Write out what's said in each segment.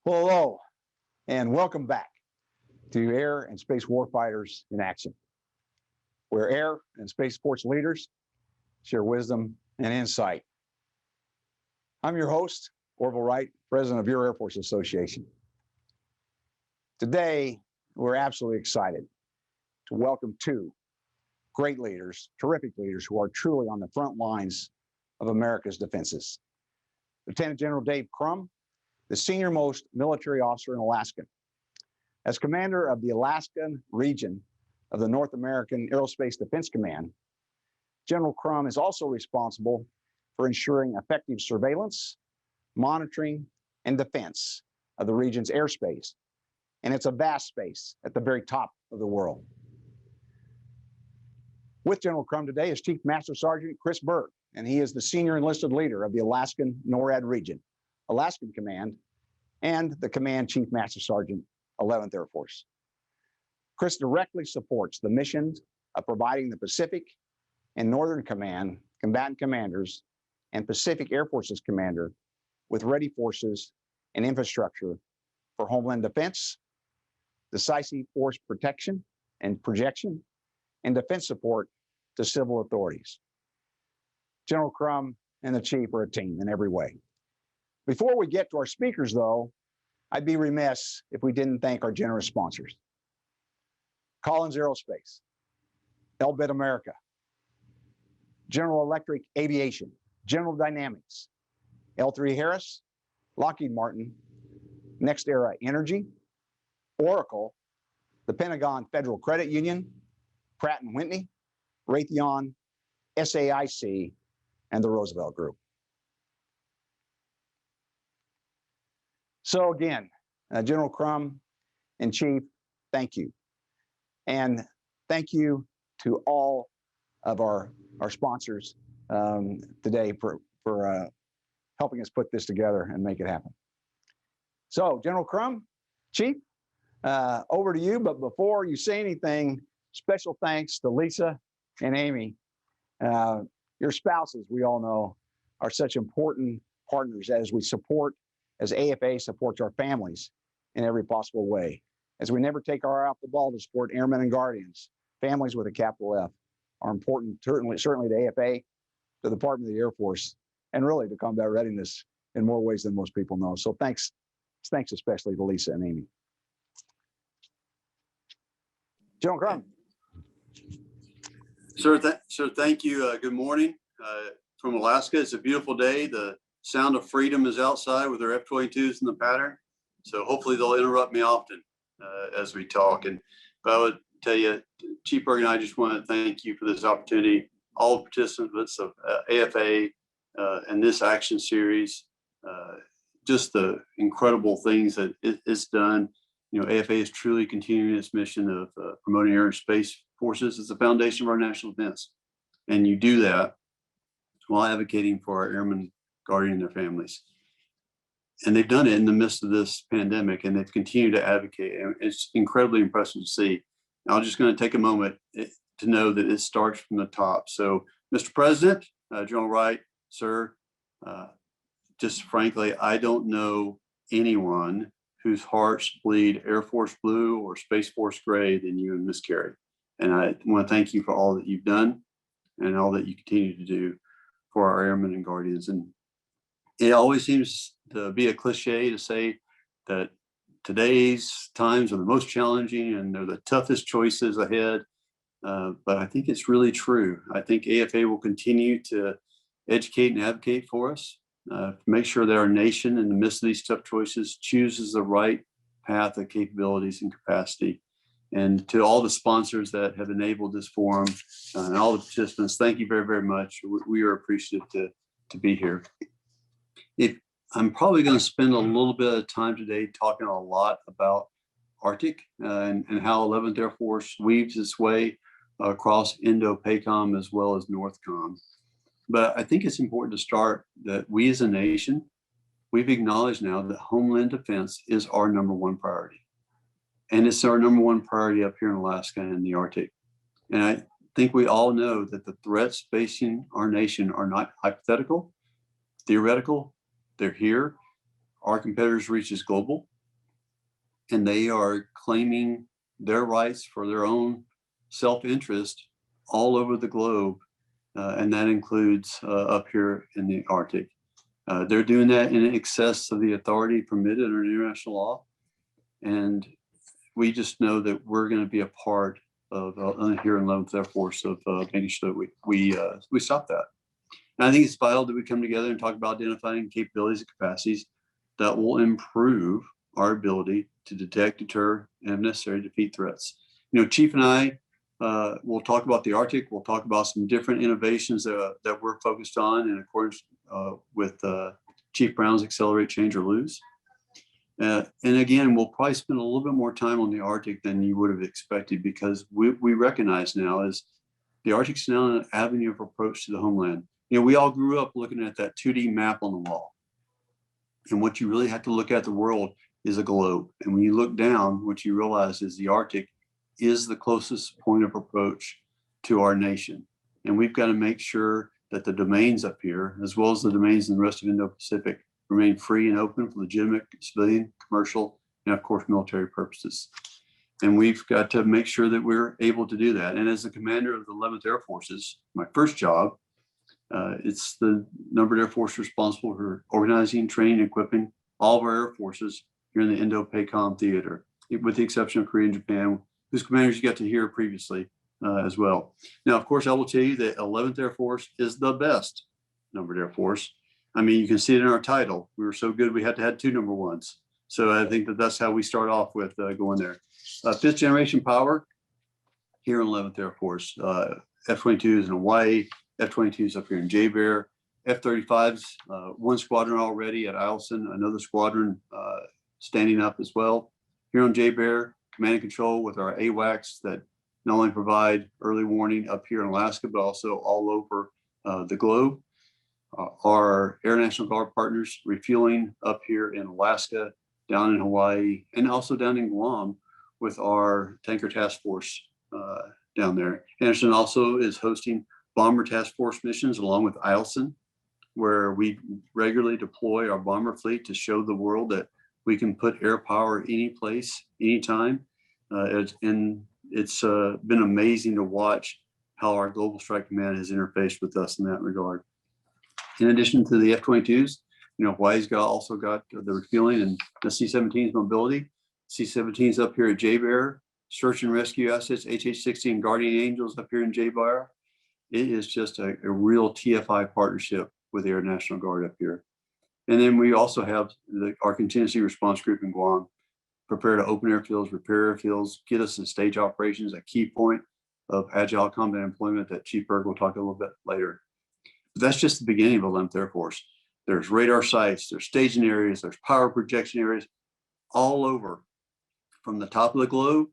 Well, hello, and welcome back to Air and Space Warfighters in Action, where air and space force leaders share wisdom and insight. I'm your host, Orville Wright, president of your Air Force Association. Today, we're absolutely excited to welcome two great leaders, terrific leaders who are truly on the front lines of America's defenses. Lieutenant General Dave Krumm, the senior-most military officer in Alaska. As commander of the Alaskan region of the North American Aerospace Defense Command, General Krumm is also responsible for ensuring effective surveillance, monitoring, and defense of the region's airspace. And it's a vast space at the very top of the world. With General Krumm today is Chief Master Sergeant Kristopher Berg, and he is the senior enlisted leader of the Alaskan NORAD region, Alaskan Command, and the Command Chief Master Sergeant, 11th Air Force. Chris directly supports the missions of providing the Pacific and Northern Command combatant commanders and Pacific Air Forces commander with ready forces and infrastructure for homeland defense, decisive force protection and projection, and defense support to civil authorities. General Krumm and the Chief are a team in every way. Before we get to our speakers, though, I'd be remiss if we didn't thank our generous sponsors. Collins Aerospace, Elbit America, General Electric Aviation, General Dynamics, L3 Harris, Lockheed Martin, NextEra Energy, Oracle, the Pentagon Federal Credit Union, Pratt & Whitney, Raytheon, SAIC, and the Roosevelt Group. So again, General Krumm and Chief, thank you. And thank you to all of our sponsors today for helping us put this together and make it happen. So General Krumm, Chief, over to you. But before you say anything, special thanks to Lisa and Amy. Your spouses, we all know, are such important partners as AFA supports our families in every possible way. As we never take our eye off the ball to support airmen and guardians, families with a capital F are important, certainly to AFA, to the Department of the Air Force, and really to combat readiness in more ways than most people know. So thanks especially to Lisa and Amy. General Krumm. Sir, thank you. Good morning from Alaska. It's a beautiful day. The sound of freedom is outside with their F-22s in the pattern. So hopefully they'll interrupt me often as we talk. But I would tell you, Chief Berg and I just want to thank you for this opportunity. All participants of AFA and this action series, just the incredible things that it's done. You know, AFA is truly continuing its mission of promoting air and space forces as the foundation of our national defense. And you do that while advocating for our airmen, guardians, and their families. And they've done it in the midst of this pandemic, and they've continued to advocate. And it's incredibly impressive to see. I'm just going to take a moment to know that it starts from the top. So, Mr. President, General Wright, sir, just frankly, I don't know anyone whose hearts bleed Air Force blue or Space Force gray than you and Miss Carey. And I want to thank you for all that you've done and all that you continue to do for our airmen and guardians. And it always seems to be a cliche to say that today's times are the most challenging and they're the toughest choices ahead. But I think it's really true. I think AFA will continue to educate and advocate for us, make sure that our nation in the midst of these tough choices chooses the right path of capabilities and capacity. And to all the sponsors that have enabled this forum and all the participants, thank you very, very much. We are appreciative to be here. I'm probably going to spend a little bit of time today talking a lot about Arctic and how 11th Air Force weaves its way across Indo-PACOM as well as NORTHCOM. But I think it's important to start that we as a nation, we've acknowledged now that homeland defense is our number one priority. And it's our number one priority up here in Alaska and the Arctic. And I think we all know that the threats facing our nation are not hypothetical, theoretical, they're here. Our competitors' reach is global. and they are claiming their rights for their own self-interest all over the globe, and that includes up here in the Arctic. They're doing that in excess of the authority permitted under international law, and we just know that we're going to be a part of here in 11th Air Force of making sure that we stop that. And I think it's vital that we come together and talk about identifying capabilities and capacities that will improve our ability to detect, deter, and if necessary, defeat threats. You know, Chief and I will talk about the Arctic. We'll talk about some different innovations that we're focused on in accordance with Chief Brown's Accelerate, Change, or Lose. And again, we'll probably spend a little bit more time on the Arctic than you would have expected, because we recognize now is the Arctic's now an avenue of approach to the homeland. You know, we all grew up looking at that 2D map on the wall. And what you really have to look at the world is a globe. And when you look down, what you realize is the Arctic is the closest point of approach to our nation. And we've got to make sure that the domains up here, as well as the domains in the rest of Indo-Pacific, remain free and open for legitimate civilian, commercial, and of course, military purposes. And we've got to make sure that we're able to do that. And as the commander of the 11th Air Forces, my first job, it's the numbered Air Force responsible for organizing, training, and equipping all of our Air Forces here in the Indo-PACOM theater, with the exception of Korea and Japan, whose commanders you got to hear previously as well. Now, of course, I will tell you that 11th Air Force is the best numbered Air Force. I mean, you can see it in our title. We were so good, we had to have 2 number 1s. So I think that that's how we start off with going there. 5th generation power here in 11th Air Force. F-22s in Hawaii, F-22s up here in J-Bear, F-35s, 1 squadron already at Eielson, another squadron standing up as well. Here on J-Bear, command and control with our AWACS that not only provide early warning up here in Alaska, but also all over the globe. Our Air National Guard partners refueling up here in Alaska, down in Hawaii, and also down in Guam with our tanker task force down there. Anderson also is hosting bomber task force missions along with Eielson, where we regularly deploy our bomber fleet to show the world that we can put air power any place, anytime. And it's been amazing to watch how our Global Strike Command has interfaced with us in that regard. In addition to the F-22s, you know, Hawaii's also got the refueling and the C-17's mobility. C-17's up here at J-Bear, search and rescue assets, HH-60 and Guardian Angels up here in J-Bear. It is just a real TFI partnership with the Air National Guard up here. And then we also have our contingency response group in Guam, prepare to open airfields, repair airfields, get us in stage operations, a key point of agile combat employment that Chief Berg will talk a little bit later. But that's just the beginning of 11th Air Force. There's radar sites, there's staging areas, there's power projection areas all over, from the top of the globe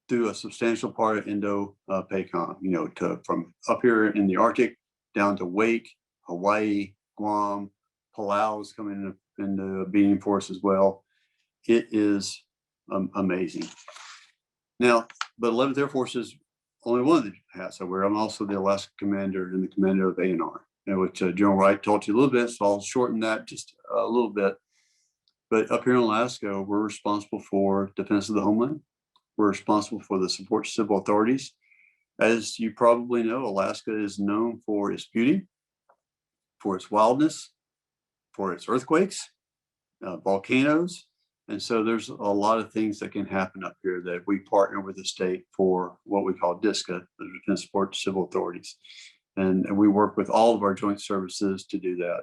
through a substantial part of Indo-PACOM, you know, from up here in the Arctic down to Wake, Hawaii, Guam, Palau's coming into being for us as well. It is amazing. Now, but 11th Air Force is only one of the hats I wear. I'm also the Alaska commander and the commander of ANR, which General Wright told you a little bit, so I'll shorten that just a little bit. But up here in Alaska, we're responsible for defense of the homeland. We're responsible for the support to civil authorities. As you probably know, Alaska is known for its beauty, for its wildness, for its earthquakes, volcanoes. And so there's a lot of things that can happen up here that we partner with the state for what we call DISCA, the Defense Support to Civil Authorities. And we work with all of our joint services to do that.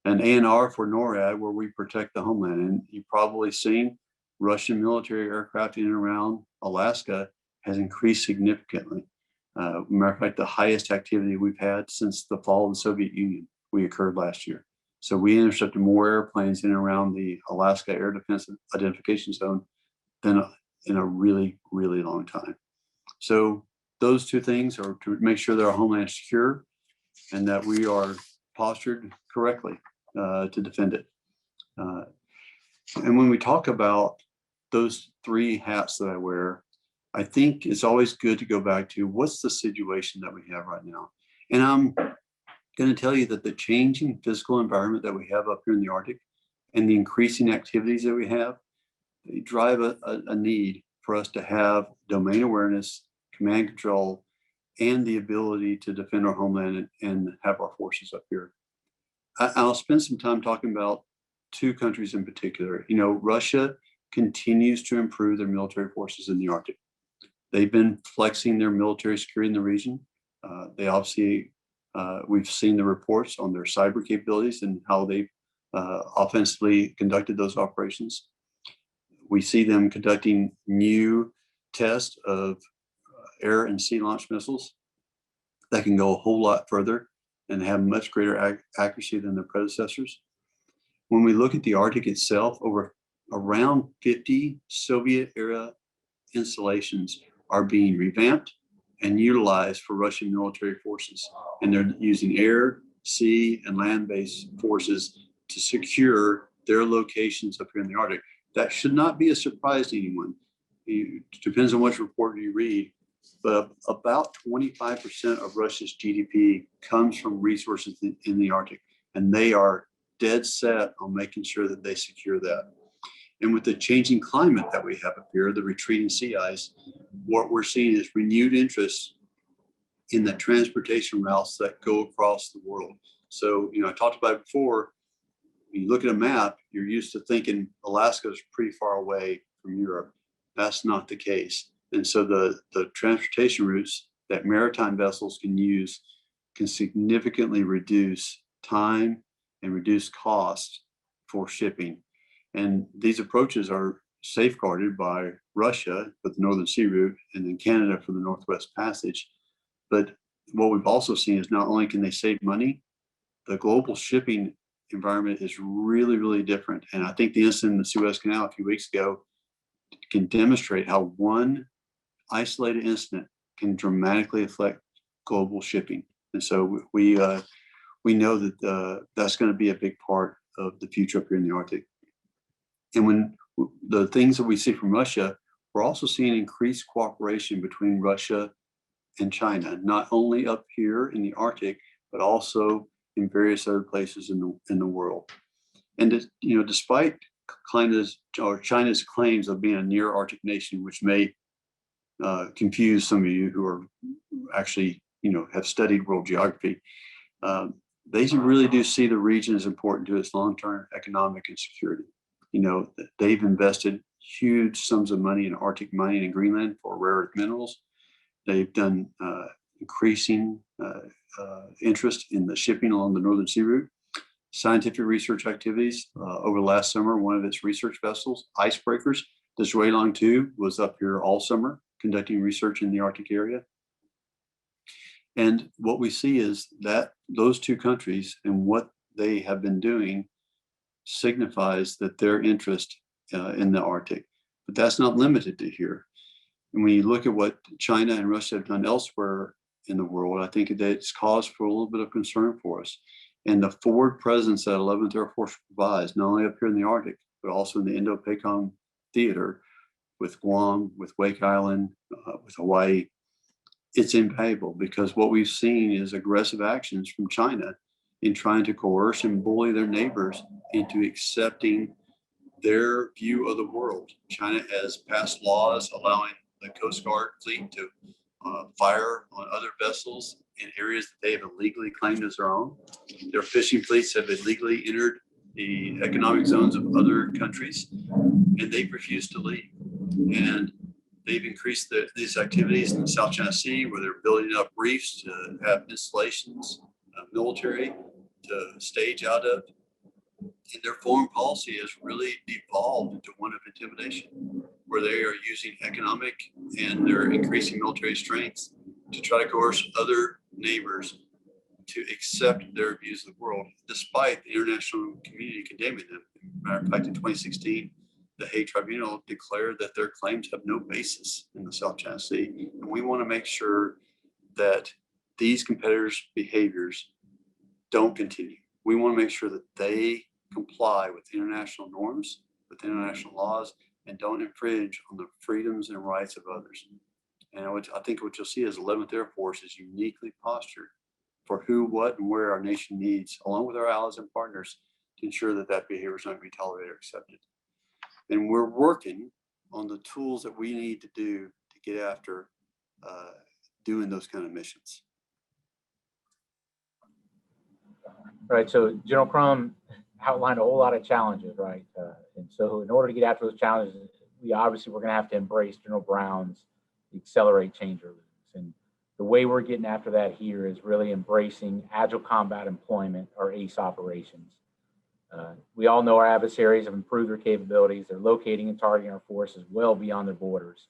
And ANR for NORAD, where we protect the homeland. And you've probably seen Russian military aircraft in and around Alaska has increased significantly. Matter of fact, the highest activity we've had since the fall of the Soviet Union occurred last year. So we intercepted more airplanes in and around the Alaska Air Defense Identification Zone than in a really, really long time. So those two things are to make sure that our homeland is secure and that we are postured correctly to defend it. And when we talk about those 3 hats that I wear, I think it's always good to go back to what's the situation that we have right now. And I'm going to tell you that the changing physical environment that we have up here in the Arctic and the increasing activities that we have they drive a need for us to have domain awareness, command control, and the ability to defend our homeland and have our forces up here. I'll spend some time talking about two countries in particular. You know, Russia continues to improve their military forces in the Arctic. They've been flexing their military security in the region. They obviously, we've seen the reports on their cyber capabilities and how they've offensively conducted those operations. We see them conducting new tests of air and sea launch missiles that can go a whole lot further and have much greater accuracy than their predecessors. When we look at the Arctic itself, around 50 Soviet-era installations are being revamped and utilized for Russian military forces. And they're using air, sea, and land-based forces to secure their locations up here in the Arctic. That should not be a surprise to anyone. It depends on which report you read, but about 25% of Russia's GDP comes from resources in the Arctic, and they are dead set on making sure that they secure that. And with the changing climate that we have up here, the retreating sea ice, what we're seeing is renewed interest in the transportation routes that go across the world. So, you know, I talked about it before. When you look at a map, you're used to thinking Alaska is pretty far away from Europe. That's not the case. And so the transportation routes that maritime vessels can use can significantly reduce time and reduce costs for shipping. And these approaches are safeguarded by Russia for the Northern Sea Route and then Canada for the Northwest Passage. But what we've also seen is not only can they save money, the global shipping environment is really, really different. And I think the incident in the Suez Canal a few weeks ago can demonstrate how one isolated incident can dramatically affect global shipping. And so we know that that's going to be a big part of the future up here in the Arctic. And when the things that we see from Russia, we're also seeing increased cooperation between Russia and China, not only up here in the Arctic, but also in various other places in the world. And you know, despite China's claims of being a near Arctic nation, which may confuse some of you who are actually, you know, have studied world geography, they really do see the region as important to its long-term economic and security. You know, they've invested huge sums of money in Arctic mining in Greenland for rare earth minerals. They've done increasing interest in the shipping along the Northern Sea Route. Scientific research activities. Over last summer, one of its research vessels, Icebreakers, the Zhuilong 2, was up here all summer conducting research in the Arctic area. And what we see is that those two countries and what they have been doing signifies that their interest in the Arctic. But that's not limited to here. And when you look at what China and Russia have done elsewhere in the world, I think that it's cause for a little bit of concern for us. And the forward presence that 11th Air Force provides, not only up here in the Arctic, but also in the Indo-Pacific theater with Guam, with Wake Island, with Hawaii, it's invaluable because what we've seen is aggressive actions from China in trying to coerce and bully their neighbors into accepting their view of the world. China has passed laws allowing the Coast Guard fleet to fire on other vessels in areas that they have illegally claimed as their own. Their fishing fleets have illegally entered the economic zones of other countries, and they've refused to leave. And they've increased these activities in the South China Sea, where they're building up reefs to have installations, military to stage out of. And their foreign policy has really devolved into one of intimidation, where they are using economic and they're increasing military strength to try to coerce other neighbors to accept their views of the world, despite the international community condemning them. As a matter of fact, in 2016, the Hague Tribunal declared that their claims have no basis in the South China Sea. And we want to make sure that these competitors' behaviors don't continue. We want to make sure that they comply with international norms, with international laws, and don't infringe on the freedoms and rights of others. And I think what you'll see is 11th Air Force is uniquely postured for who, what, and where our nation needs, along with our allies and partners, to ensure that that behavior is not going to be tolerated or accepted. And we're working on the tools that we need to do to get after doing those kind of missions. Right. So General Krumm outlined a whole lot of challenges, right? And so in order to get after those challenges, we're going to have to embrace General Brown's accelerate, change, or lose. And the way we're getting after that here is really embracing Agile combat employment, or ACE operations. We all know our adversaries have improved their capabilities. They're locating and targeting our forces well beyond their borders.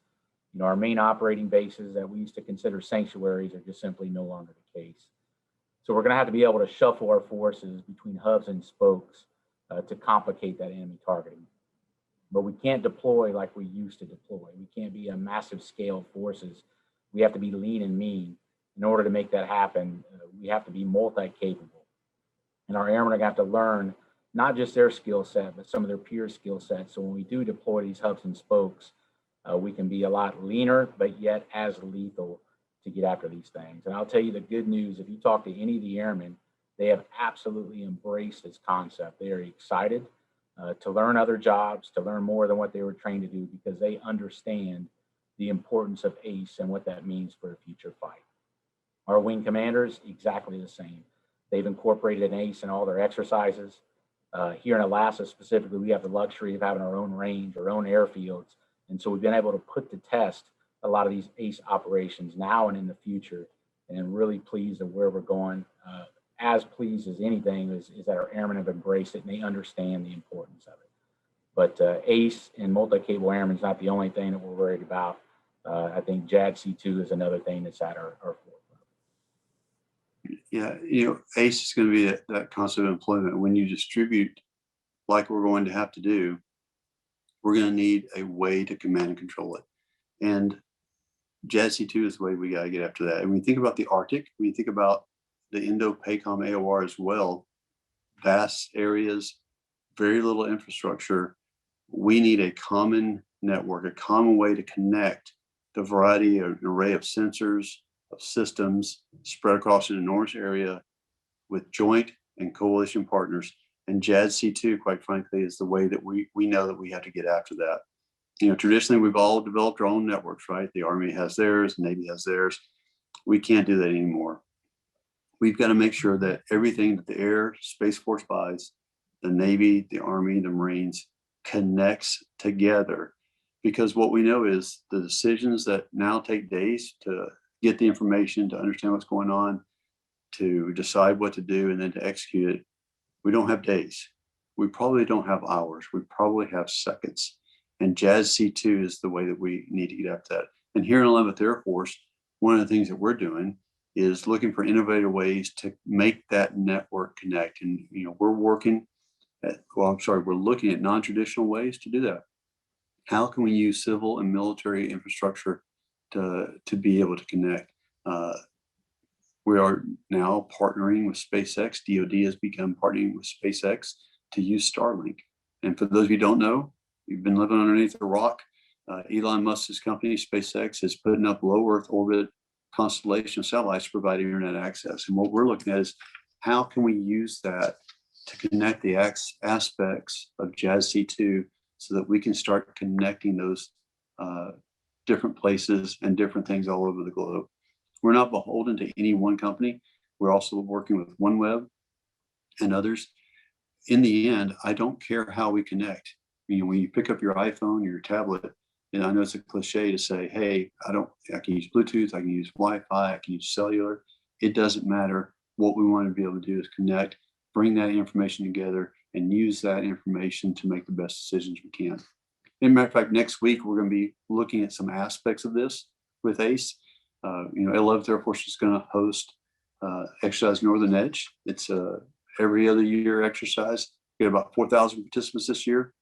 You know, our main operating bases that we used to consider sanctuaries are just simply no longer the case. So we're going to have to be able to shuffle our forces between hubs and spokes to complicate that enemy targeting. But we can't deploy like we used to deploy. We can't be a massive scale forces. We have to be lean and mean. In order to make that happen, we have to be multi-capable. And our airmen are going to have to learn not just their skill set, but some of their peer skill sets. So when we do deploy these hubs and spokes, we can be a lot leaner, but yet as lethal to get after these things. And I'll tell you the good news, if you talk to any of the airmen, they have absolutely embraced this concept. They are excited to learn other jobs, to learn more than what they were trained to do, because they understand the importance of ACE and what that means for a future fight. Our wing commanders, exactly the same. They've incorporated an ACE in all their exercises. Here in Alaska specifically, we have the luxury of having our own range, our own airfields. And so we've been able to put to test a lot of these ACE operations now and in the future, and I'm really pleased at where we're going. As pleased as anything is that our airmen have embraced it and they understand the importance of it. But ACE and multi-cable airmen is not the only thing that we're worried about. I think JADC2 is another thing that's at our forefront. Yeah, you know, ACE is going to be that concept of employment. When you distribute like we're going to have to do, we're going to need a way to command and control it. And JADC2 is the way we got to get after that. And when you think about the Arctic, when you think about the Indo-PACOM AOR as well, vast areas, very little infrastructure, we need a common network, a common way to connect the variety of array of sensors, of systems spread across an enormous area with joint and coalition partners. And JADC2, quite frankly, is the way that we know that we have to get after that. You know, traditionally, we've all developed our own networks, right? The Army has theirs, the Navy has theirs. We can't do that anymore. We've got to make sure that everything that the Air Space Force buys, the Navy, the Army, the Marines, connects together. Because what we know is the decisions that now take days to get the information, to understand what's going on, to decide what to do, and then to execute it, we don't have days. We probably don't have hours. We probably have seconds. And JADC2 is the way that we need to get after that. And here in 11th Air Force, one of the things that we're doing is looking for innovative ways to make that network connect. And, you know, we're looking at non-traditional ways to do that. How can we use civil and military infrastructure to be able to connect? We are now partnering with SpaceX. DoD has begun partnering with SpaceX to use Starlink. And for those of you who don't know, you've been living underneath a rock. Elon Musk's company, SpaceX, is putting up low Earth orbit constellation of satellites to provide internet access. And what we're looking at is how can we use that to connect the aspects of JADC2 so that we can start connecting those different places and different things all over the globe. We're not beholden to any one company. We're also working with OneWeb and others. In the end, I don't care how we connect. You know, when you pick up your iPhone or your tablet, and I know it's a cliche to say, hey, I can use Bluetooth, I can use Wi-Fi, I can use cellular. It doesn't matter. What we want to be able to do is connect, bring that information together, and use that information to make the best decisions we can. As a matter of fact, next week, we're going to be looking at some aspects of this with ACE. You know, 11th Air Force is going to host Exercise Northern Edge. It's a every other year exercise. We had about 4,000 participants this year,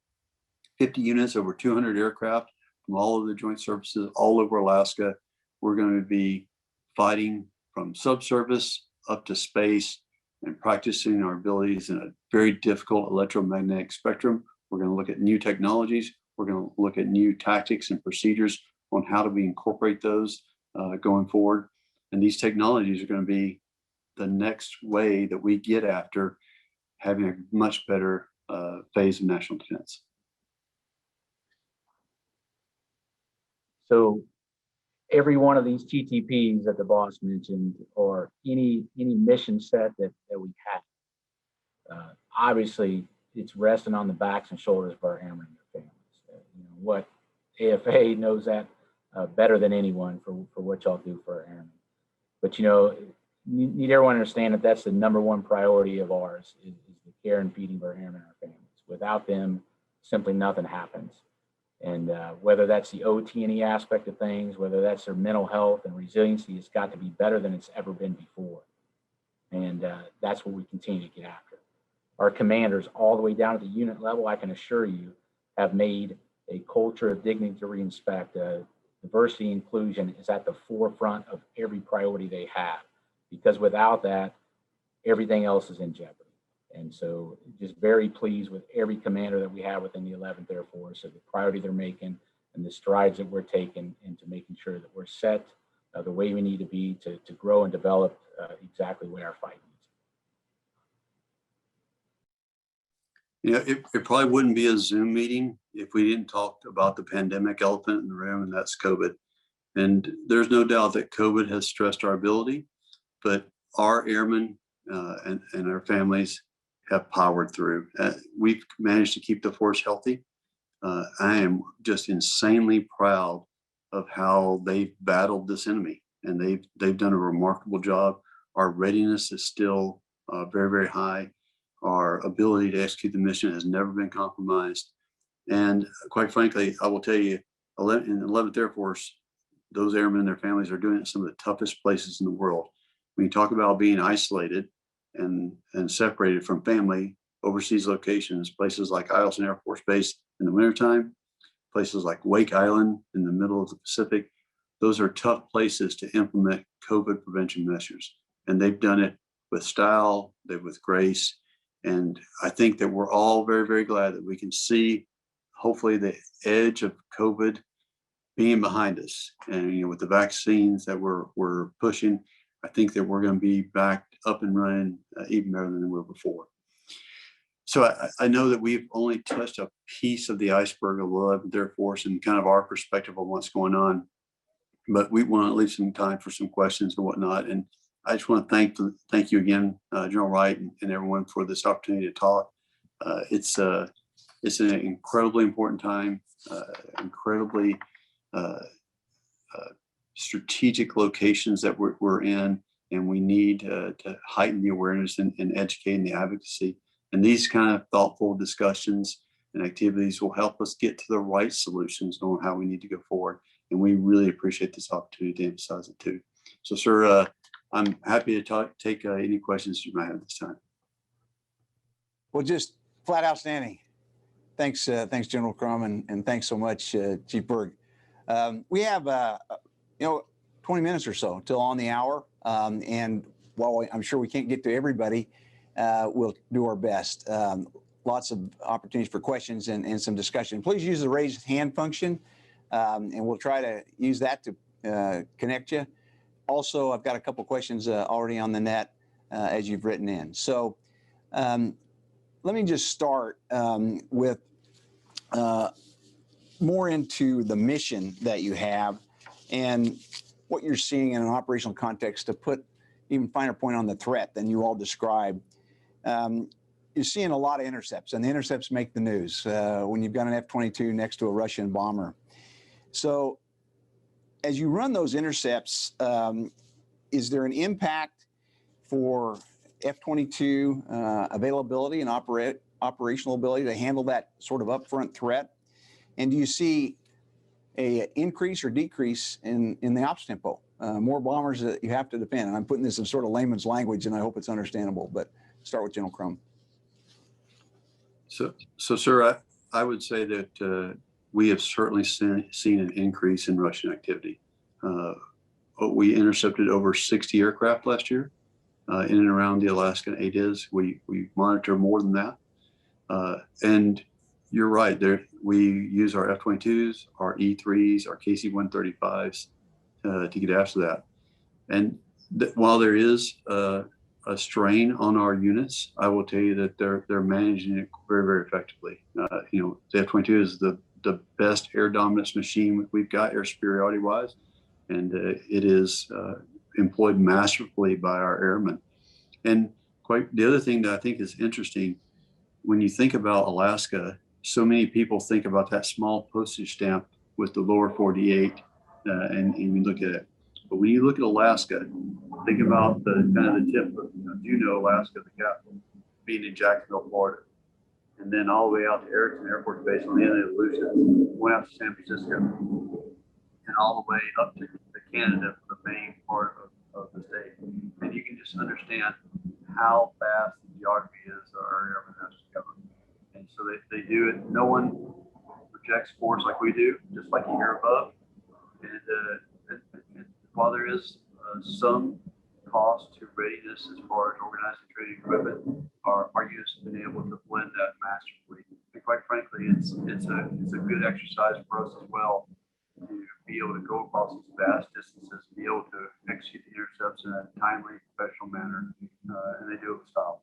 50 units, over 200 aircraft from all of the joint services all over Alaska. We're going to be fighting from subsurface up to space and practicing our abilities in a very difficult electromagnetic spectrum. We're going to look at new technologies. We're going to look at new tactics and procedures on how do we incorporate those going forward. And these technologies are going to be the next way that we get after having a much better phase of national defense. So every one of these TTPs that the boss mentioned, or any mission set that we have, obviously it's resting on the backs and shoulders of our airmen and their families. What AFA knows that better than anyone for what y'all do for our airmen. But you need everyone to understand that that's the #1 priority of ours is the care and feeding of our airmen and our families. Without them, simply nothing happens. And whether that's the OT&E aspect of things, whether that's their mental health and resiliency, it's got to be better than it's ever been before. And that's what we continue to get after. Our commanders, all the way down at the unit level, I can assure you, have made a culture of dignity to respect. Diversity and inclusion is at the forefront of every priority they have, because without that, everything else is in jeopardy. And so just very pleased with every commander that we have within the 11th Air Force, of the priority they're making and the strides that we're taking into making sure that we're set the way we need to be to grow and develop exactly what our fight Yeah, needs. it probably wouldn't be a Zoom meeting if we didn't talk about the pandemic elephant in the room, and that's COVID. And there's no doubt that COVID has stressed our ability, but our airmen and our families have powered through. We've managed to keep the force healthy. I am just insanely proud of how they've battled this enemy, and they've done a remarkable job. Our readiness is still very, very high. Our ability to execute the mission has never been compromised. And quite frankly, I will tell you, in the 11th Air Force, those airmen and their families are doing it in some of the toughest places in the world. When you talk about being isolated and separated from family, overseas locations, places like Eielson Air Force Base in the wintertime, places like Wake Island in the middle of the Pacific, those are tough places to implement COVID prevention measures. And they've done it with style, with grace. And I think that we're all very, very glad that we can see, hopefully, the edge of COVID being behind us. And with the vaccines that we're pushing, I think that we're going to be back up and running even better than we were before. So I know that we've only touched a piece of the iceberg of the 11th Air Force and kind of our perspective on what's going on, but we want to leave some time for some questions and whatnot. And I just want to thank you again, General Wright, and everyone for this opportunity to talk. It's an incredibly important time, incredibly strategic locations that we're in, and we need to heighten the awareness and educating the advocacy. And these kind of thoughtful discussions and activities will help us get to the right solutions on how we need to go forward. And we really appreciate this opportunity to emphasize it too. So, sir, I'm happy to take any questions you might have this time. Well, just flat outstanding. Thanks, General Krumm, and thanks so much, Chief Berg. We have 20 minutes or so till on the hour, and while I'm sure we can't get to everybody, we'll do our best. Lots of opportunities for questions and some discussion. Please use the raise hand function, and we'll try to use that to connect you. Also, I've got a couple questions already on the net as you've written in. So let me just start with more into the mission that you have and what you're seeing in an operational context to put even finer point on the threat than you all described. You're seeing a lot of intercepts, and the intercepts make the news when you've got an F-22 next to a Russian bomber. So as you run those intercepts, is there an impact for F-22 availability and operational ability to handle that sort of upfront threat? And do you see an increase or decrease in the ops tempo? More bombers that you have to defend. And I'm putting this in sort of layman's language, and I hope it's understandable, but start with General Krumm. So sir, I would say that we have certainly seen an increase in Russian activity. We intercepted over 60 aircraft last year in and around the Alaskan ADIZ. We monitor more than that. And you're right, we use our F-22s, our E-3s, our KC-135s to get after that. And while there is a strain on our units, I will tell you that they're managing it very, very effectively. The F-22 is the the best air dominance machine we've got air superiority wise. And it is employed masterfully by our airmen. And quite the other thing that I think is interesting, when you think about Alaska, so many people think about that small postage stamp with the lower 48 and you look at it. But when you look at Alaska, think about the kind of the tip of Juneau, Alaska, the capital, being in Jacksonville, Florida, and then all the way out to Erickson Air Force Base on the end of the Aleutian, went out to San Francisco, and all the way up to Canada for the main part of the state. And you can just understand how vast the geography is that our airmen have to cover. And so they do it. No one projects force like we do, just like you hear above. And while there is some cost to readiness as far as organizing training equipment, our units have been able to blend that masterfully. And quite frankly, it's a good exercise for us as well to be able to go across these vast distances, be able to execute the intercepts in a timely, professional manner, and they do it with style.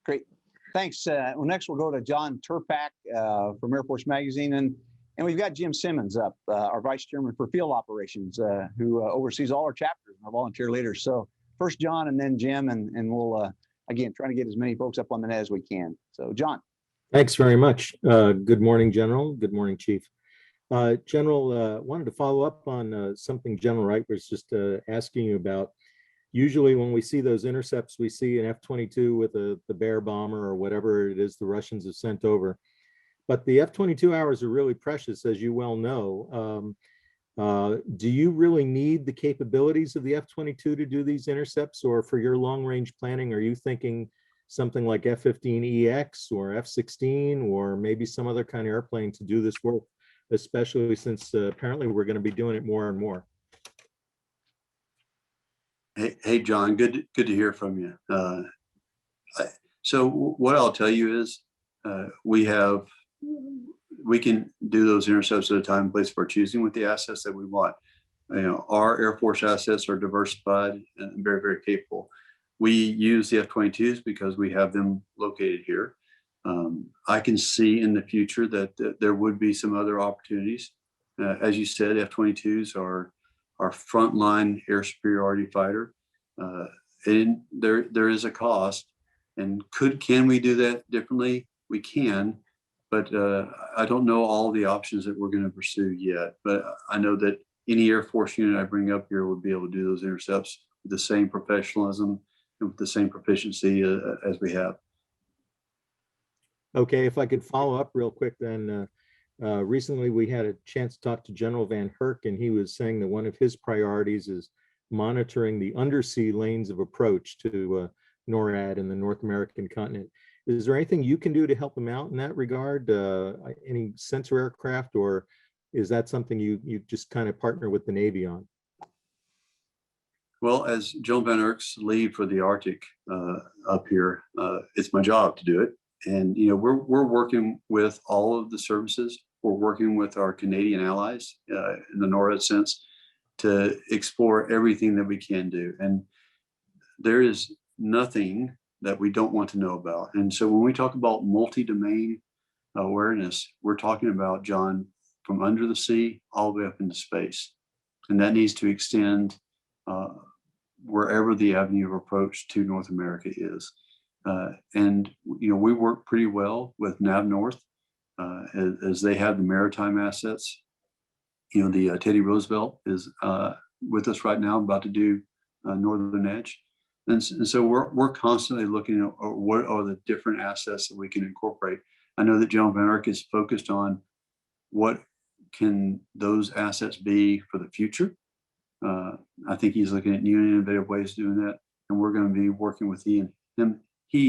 Great. Thanks. Well, next we'll go to John Turpak from Air Force Magazine. And we've got Jim Simmons up, our Vice Chairman for Field Operations, who oversees all our chapters and our volunteer leaders. So first John and then Jim, and we'll, again, try to get as many folks up on the net as we can. So John. Thanks very much. Good morning, General. Good morning, Chief. General, wanted to follow up on something General Wright was just asking you about. Usually when we see those intercepts, we see an F-22 with the Bear bomber or whatever it is the Russians have sent over. But the F-22 hours are really precious, as you well know. Do you really need the capabilities of the F-22 to do these intercepts, or for your long-range planning, are you thinking something like F-15EX or F-16 or maybe some other kind of airplane to do this work, especially since apparently we're going to be doing it more and more? Hey, John, good to hear from you. So what I'll tell you is we can do those intercepts at a time and place of our choosing with the assets that we want. Our Air Force assets are diversified and very, very capable. We use the F-22s because we have them located here. I can see in the future that there would be some other opportunities. As you said, F-22s are our frontline air superiority fighter. And there is a cost. And can we do that differently? We can, but I don't know all the options that we're going to pursue yet. But I know that any Air Force unit I bring up here would be able to do those intercepts with the same professionalism and with the same proficiency as we have. Okay, if I could follow up real quick then. Recently we had a chance to talk to General Van Herk, and he was saying that one of his priorities is monitoring the undersea lanes of approach to NORAD and the North American continent. Is there anything you can do to help him out in that regard? Any sensor aircraft, or is that something you just kind of partner with the Navy on? Well, as General Van Herk's lead for the Arctic up here, it's my job to do it. And we're working with all of the services. We're working with our Canadian allies in the NORAD sense to explore everything that we can do. And there is nothing that we don't want to know about. And so when we talk about multi-domain awareness, we're talking about, John, from under the sea all the way up into space. And that needs to extend wherever the avenue of approach to North America is. And we work pretty well with NAV North as they have the maritime assets. The Teddy Roosevelt is with us right now, about to do Northern Edge. And so we're constantly looking at what are the different assets that we can incorporate. I know that General Van Herk is focused on what can those assets be for the future. I think he's looking at new and innovative ways of doing that, and we're going to be working with he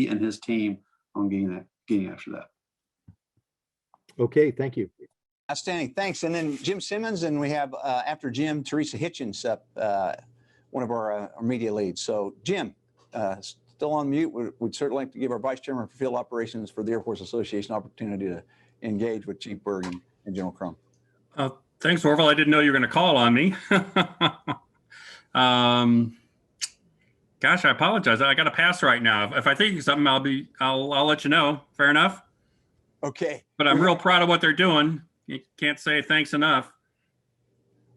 and his team on getting after that. Okay, thank you. Outstanding, thanks. And then Jim Simmons, and we have after Jim, Teresa Hitchens up, one of our media leads. So Jim, still on mute. We'd certainly like to give our Vice Chairman for Field Operations for the Air Force Association opportunity to engage with Chief Berg and General Krumm. Thanks, Orville. I didn't know you were going to call on me. Gosh, I apologize. I got to pass right now. If I think of something, I'll let you know. Fair enough? Okay. But I'm real proud of what they're doing. You can't say thanks enough.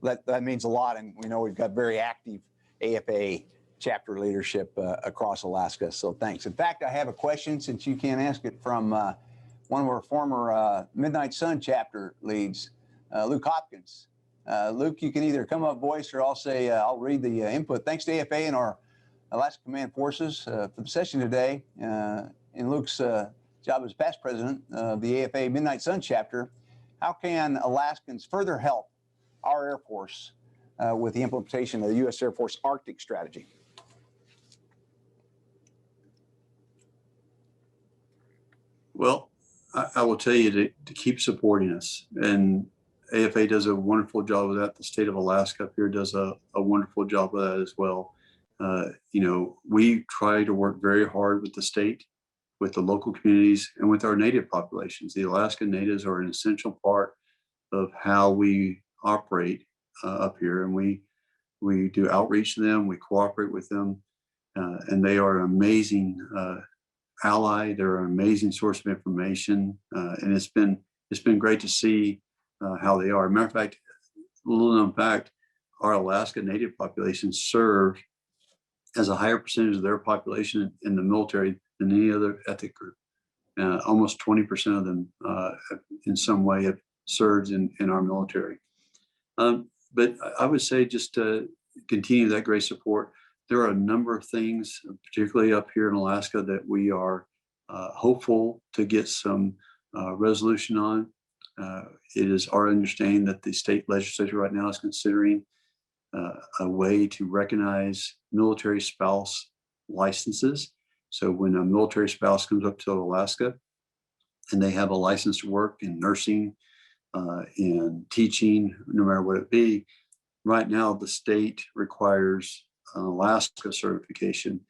That means a lot. And we know we've got very active AFA chapter leadership across Alaska. So thanks. In fact, I have a question, since you can't ask it, from one of our former Midnight Sun chapter leads, Luke Hopkins. Luke, you can either come up voice, or I'll read the input. Thanks to AFA and our Alaska Command Forces for the session today. In Luke's job as past president of the AFA Midnight Sun chapter, how can Alaskans further help our Air Force with the implementation of the U.S. Air Force Arctic strategy? Well, I will tell you to keep supporting us. And AFA does a wonderful job of that. The state of Alaska up here does a wonderful job of that as well. We try to work very hard with the state, with the local communities, and with our native populations. The Alaskan natives are an essential part of how we operate up here, and we do outreach to them, we cooperate with them, and they are an amazing ally. They're an amazing source of information, and it's been great to see how they are. Matter of fact, a little known fact, our Alaska native population served as a higher percentage of their population in the military than any other ethnic group. Almost 20% of them in some way have served in our military. But I would say, just to continue that great support, there are a number of things, particularly up here in Alaska, that we are hopeful to get some resolution on. It is our understanding that the state legislature right now is considering a way to recognize military spouse licenses. So when a military spouse comes up to Alaska and they have a license to work in nursing, in teaching, no matter what it be, right now the state requires an Alaska certification.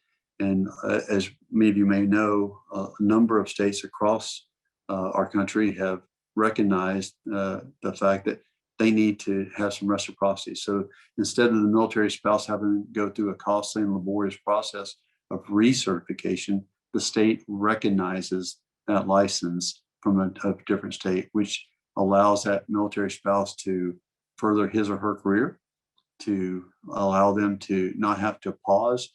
And as many of you may know, a number of states across our country have recognized the fact that they need to have some reciprocity. So instead of the military spouse having to go through a costly and laborious process of recertification, the state recognizes that license from a different state, which allows that military spouse to further his or her career, to allow them to not have to pause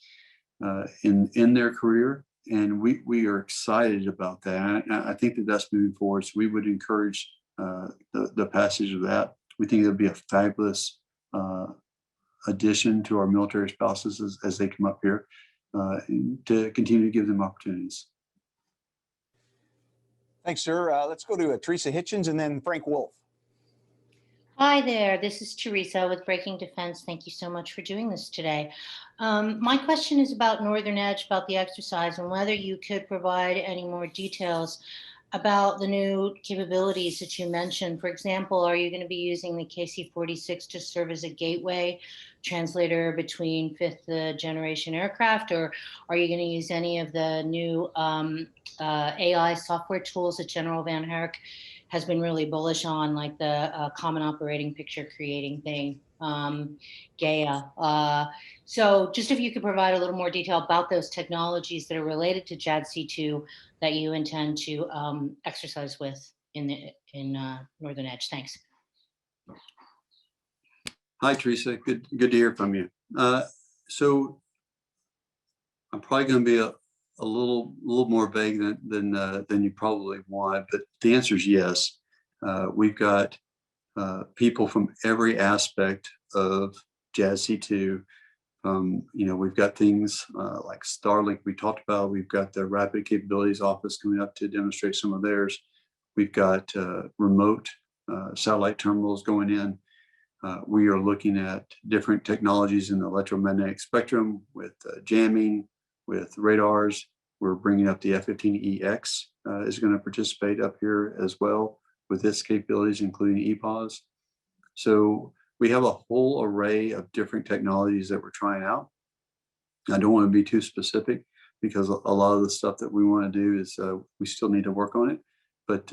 in their career. And we are excited about that. I think that that's moving forward. So we would encourage the passage of that. We think it'll be a fabulous addition to our military spouses as they come up here, to continue to give them opportunities. Thanks, sir. Let's go to Teresa Hitchens and then Frank Wolf. Hi there, this is Teresa with Breaking Defense. Thank you so much for doing this today. My question is about Northern Edge, about the exercise, and whether you could provide any more details about the new capabilities that you mentioned. For example, are you going to be using the KC-46 to serve as a gateway translator between fifth generation aircraft, or are you going to use any of the new AI software tools that General Van Herk has been really bullish on, like the Common Operating Picture Creating thing, GAIA? So just if you could provide a little more detail about those technologies that are related to JADC2 that you intend to exercise with in Northern Edge. Thanks. Hi, Teresa. Good to hear from you. So I'm probably going to be a little more vague than you probably want, but the answer is yes. We've got people from every aspect of JADC2. We've got things like Starlink we talked about. We've got the Rapid Capabilities Office coming up to demonstrate some of theirs. We've got remote satellite terminals going in. We are looking at different technologies in the electromagnetic spectrum with jamming, with radars. We're bringing up the F-15EX is going to participate up here as well with its capabilities, including EPOS. So we have a whole array of different technologies that we're trying out. I don't want to be too specific because a lot of the stuff that we want to do is we still need to work on it. But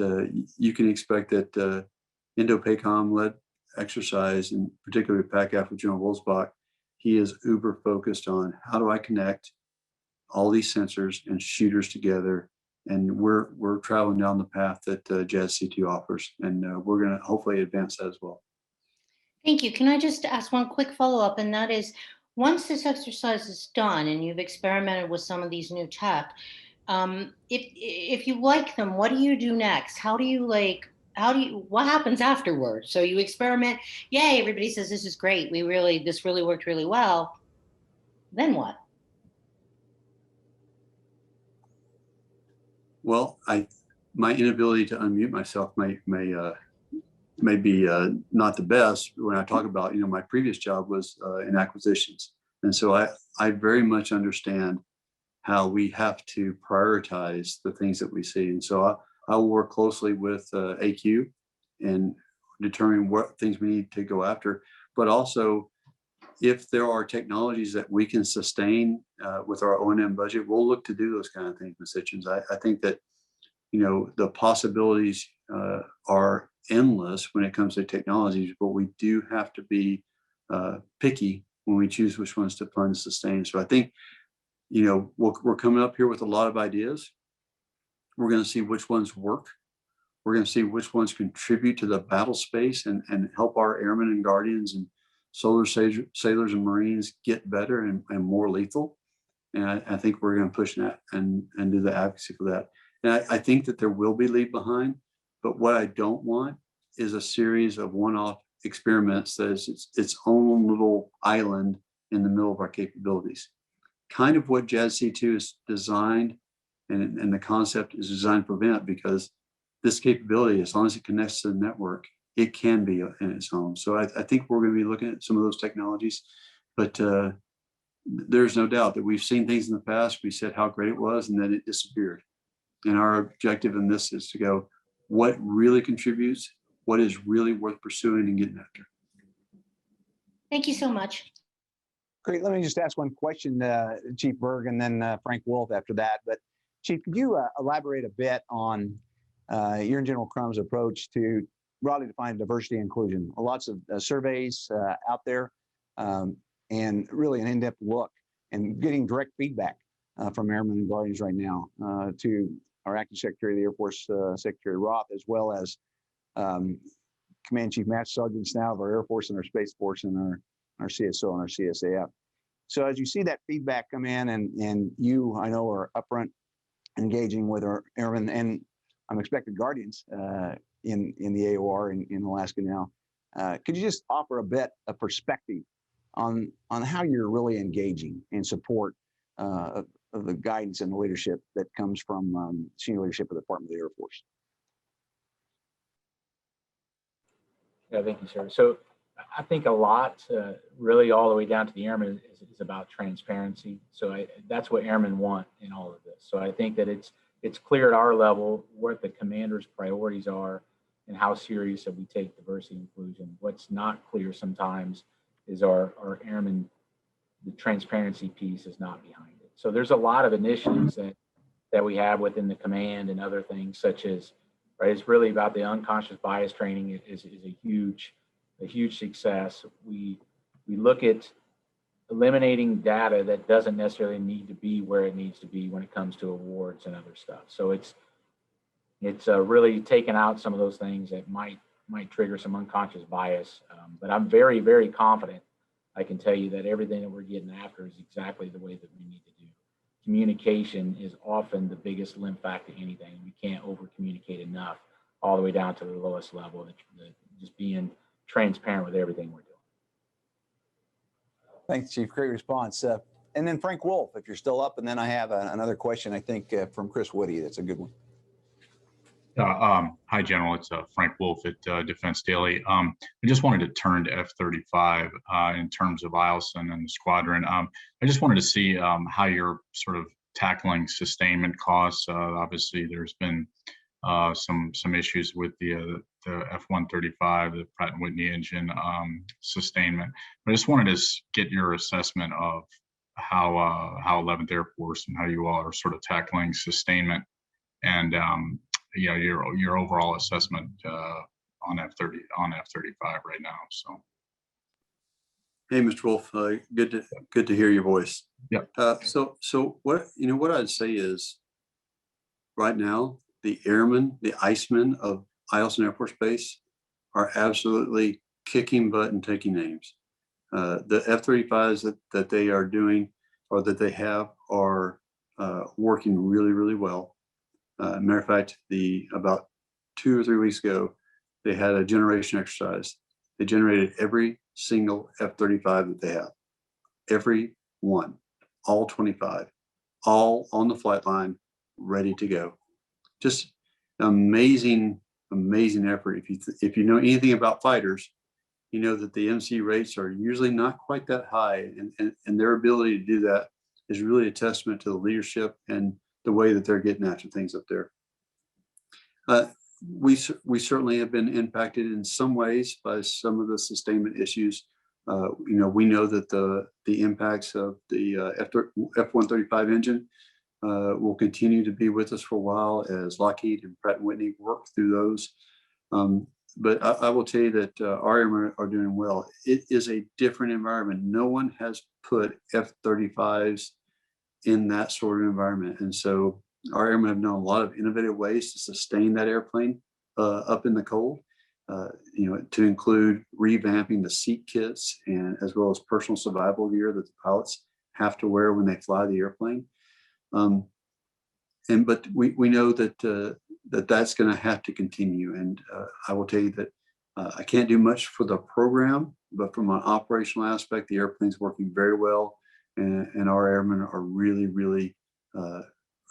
you can expect that Indo-PACOM-led exercise, and particularly PACAF with General Wolfsbach, he is uber focused on how do I connect all these sensors and shooters together and we're traveling down the path that JADC2 offers, and we're going to hopefully advance that as well. Thank you. Can I just ask one quick follow-up? And that is, once this exercise is done and you've experimented with some of these new tech, if you like them, what do you do next? What happens afterwards? So you experiment, yay, everybody says this is great. This really worked really well. Then what? Well, my inability to unmute myself may be not the best. When I talk about, my previous job was in acquisitions. And so I very much understand how we have to prioritize the things that we see. And so I will work closely with AQ and determine what things we need to go after. But also, if there are technologies that we can sustain with our O&M budget, we'll look to do those kind of things, Ms. Hitchens. I think that, the possibilities are endless when it comes to technologies, but we do have to be picky when we choose which ones to fund and sustain. So I think, we're coming up here with a lot of ideas. We're going to see which ones work. We're going to see which ones contribute to the battle space and help our airmen and guardians and sailors and Marines get better and more lethal. And I think we're going to push that and do the advocacy for that. And I think that there will be leave behind, but what I don't want is a series of one-off experiments that is its own little island in the middle of our capabilities. Kind of what JADC2 is designed and the concept is designed to prevent, because this capability, as long as it connects to the network, it can be in its own. So I think we're going to be looking at some of those technologies, but there's no doubt that we've seen things in the past. We said how great it was, and then it disappeared. And our objective in this is to go, what really contributes, what is really worth pursuing and getting after. Thank you so much. Great. Let me just ask one question, Chief Berg, and then Frank Wolf after that. But Chief, could you elaborate a bit on your and General Krumm's approach to broadly defined diversity and inclusion? Lots of surveys out there, and really an in-depth look and getting direct feedback from airmen and guardians right now to our acting Secretary of the Air Force, Secretary Roth, as well as Command Chief Master Sergeants now of our Air Force and our Space Force and our CSO and our CSAF. So as you see that feedback come in, and you, I know, are upfront engaging with our airmen and I'm expected guardians in the AOR in Alaska now, could you just offer a bit of perspective on how you're really engaging in support of the guidance and the leadership that comes from senior leadership of the Department of the Air Force? Yeah, thank you, sir. So I think a lot, really all the way down to the airmen, is about transparency. So that's what airmen want in all of this. So I think that it's clear at our level what the commander's priorities are and how serious that we take diversity and inclusion. What's not clear sometimes is our airmen, the transparency piece is not behind it. So there's a lot of initiatives that we have within the command and other things, such as, right, it's really about the unconscious bias training is a huge success. We look at eliminating data that doesn't necessarily need to be where it needs to be when it comes to awards and other stuff. So it's really taken out some of those things that might trigger some unconscious bias. But I'm very, very confident. I can tell you that everything that we're getting after is exactly the way that we need to do. Communication is often the biggest limp fact to anything. We can't over communicate enough, all the way down to the lowest level, just being transparent with everything we're doing. Thanks, Chief. Great response. And then Frank Wolf, if you're still up, and then I have another question, I think, from Chris Woody. That's a good one. Hi, General. It's Frank Wolf at Defense Daily. I just wanted to turn to F-35 in terms of Eielson and the squadron. I just wanted to see how you're sort of tackling sustainment costs. Obviously, there's been some issues with the F-135, the Pratt & Whitney engine sustainment. But I just wanted to get your assessment of how 11th Air Force and how you all are sort of tackling sustainment, and your overall assessment on F-35 right now. So, hey, Mr. Wolf, good to hear your voice. Yep. So what I'd say is, right now, the airmen, the icemen of Eielson Air Force Base are absolutely kicking butt and taking names. The F-35s that they are doing or that they have are working really, really well. Matter of fact, about 2 or 3 weeks ago, they had a generation exercise. They generated every single F-35 that they have. Every one, all 25, all on the flight line, ready to go. Just amazing, amazing effort. If you know anything about fighters, you know that the MC rates are usually not quite that high, and their ability to do that is really a testament to the leadership and the way that they're getting after things up there. We certainly have been impacted in some ways by some of the sustainment issues. We know that the impacts of the F-135 engine will continue to be with us for a while as Lockheed and Pratt & Whitney work through those. But I will tell you that our airmen are doing well. It is a different environment. No one has put F-35s in that sort of environment. And so our airmen have known a lot of innovative ways to sustain that airplane up in the cold, to include revamping the seat kits and as well as personal survival gear that the pilots have to wear when they fly the airplane. But we know that that's going to have to continue. And I will tell you that I can't do much for the program, but from an operational aspect, the airplane's working very well. And our airmen are really, really,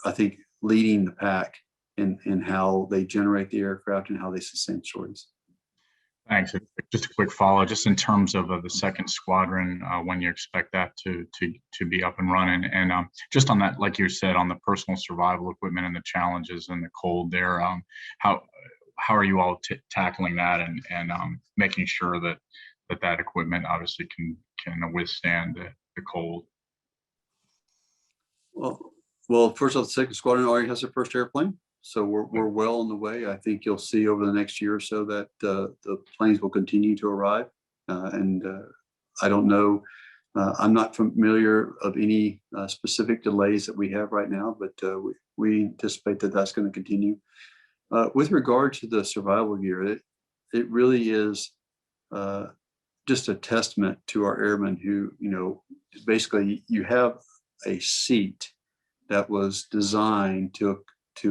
I think, leading the pack in how they generate the aircraft and how they sustain stories. Thanks. Just a quick follow, just in terms of the second squadron, when you expect that to be up and running, and just on that, like you said, on the personal survival equipment and the challenges and the cold there, how are you all tackling that and making sure that equipment obviously can withstand the cold? Well, first off, the second squadron already has their first airplane. So we're well on the way. I think you'll see over the next year or so that the planes will continue to arrive. And I don't know, I'm not familiar of any specific delays that we have right now, but we anticipate that that's going to continue. With regard to the survival gear, it really is just a testament to our airmen who, basically you have a seat that was designed to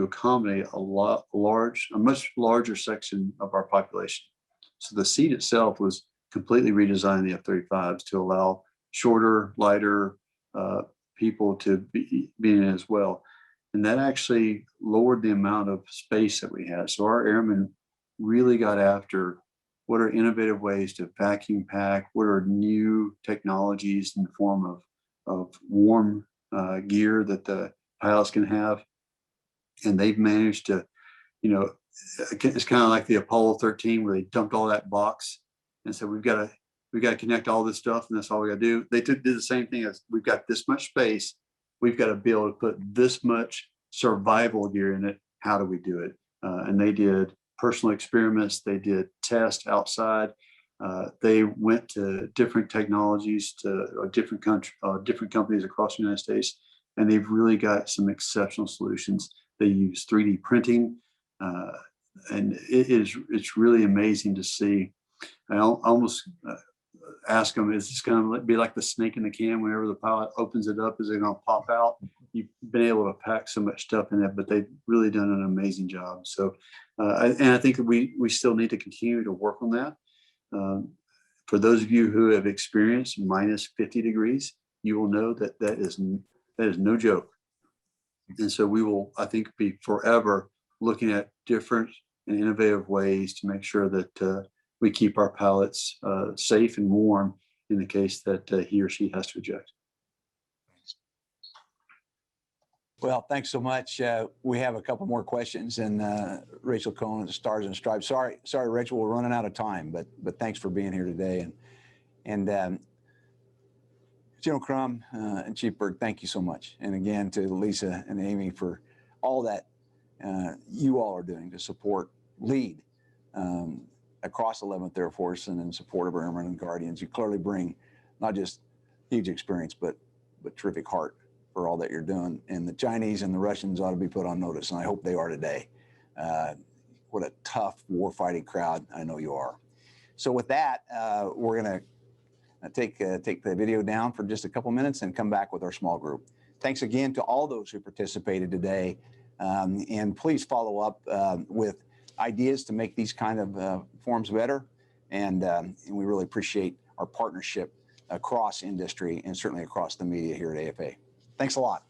accommodate a much larger section of our population. So the seat itself was completely redesigned in the F-35s to allow shorter, lighter people to be in it as well. And that actually lowered the amount of space that we had. So our airmen really got after what are innovative ways to vacuum pack, what are new technologies in the form of warm gear that the pilots can have. And they've managed to, it's kind of like the Apollo 13 where they dumped all that box and said, we've got to connect all this stuff and that's all we got to do. They did the same thing as we've got this much space. We've got to be able to put this much survival gear in it. How do we do it? And they did personal experiments. They did tests outside. They went to different technologies to different companies across the United States, and they've really got some exceptional solutions. They use 3D printing, and it's really amazing to see. I almost ask them, is this going to be like the snake in the can? Whenever the pilot opens it up, is it going to pop out? You've been able to pack so much stuff in it, but they've really done an amazing job. So, and I think that we still need to continue to work on that. For those of you who have experienced minus 50 degrees, you will know that is no joke. And so we will, I think, be forever looking at different and innovative ways to make sure that we keep our pilots safe and warm in the case that he or she has to eject. Well, thanks so much. We have a couple more questions, and Rachel Cohen of the Stars and Stripes. Sorry, Rachel, we're running out of time, but thanks for being here today. And General Krumm and Chief Berg, thank you so much. And again, to Lisa and Amy for all that you all are doing to support, lead across 11th Air Force and in support of our Airmen and Guardians. You clearly bring not just huge experience, but terrific heart for all that you're doing. And the Chinese and the Russians ought to be put on notice, and I hope they are today. What a tough warfighting crowd I know you are. So with that, we're going to take the video down for just a couple minutes and come back with our small group. Thanks again to all those who participated today. And please follow up with ideas to make these kind of forums better. And we really appreciate our partnership across industry and certainly across the media here at AFA. Thanks a lot.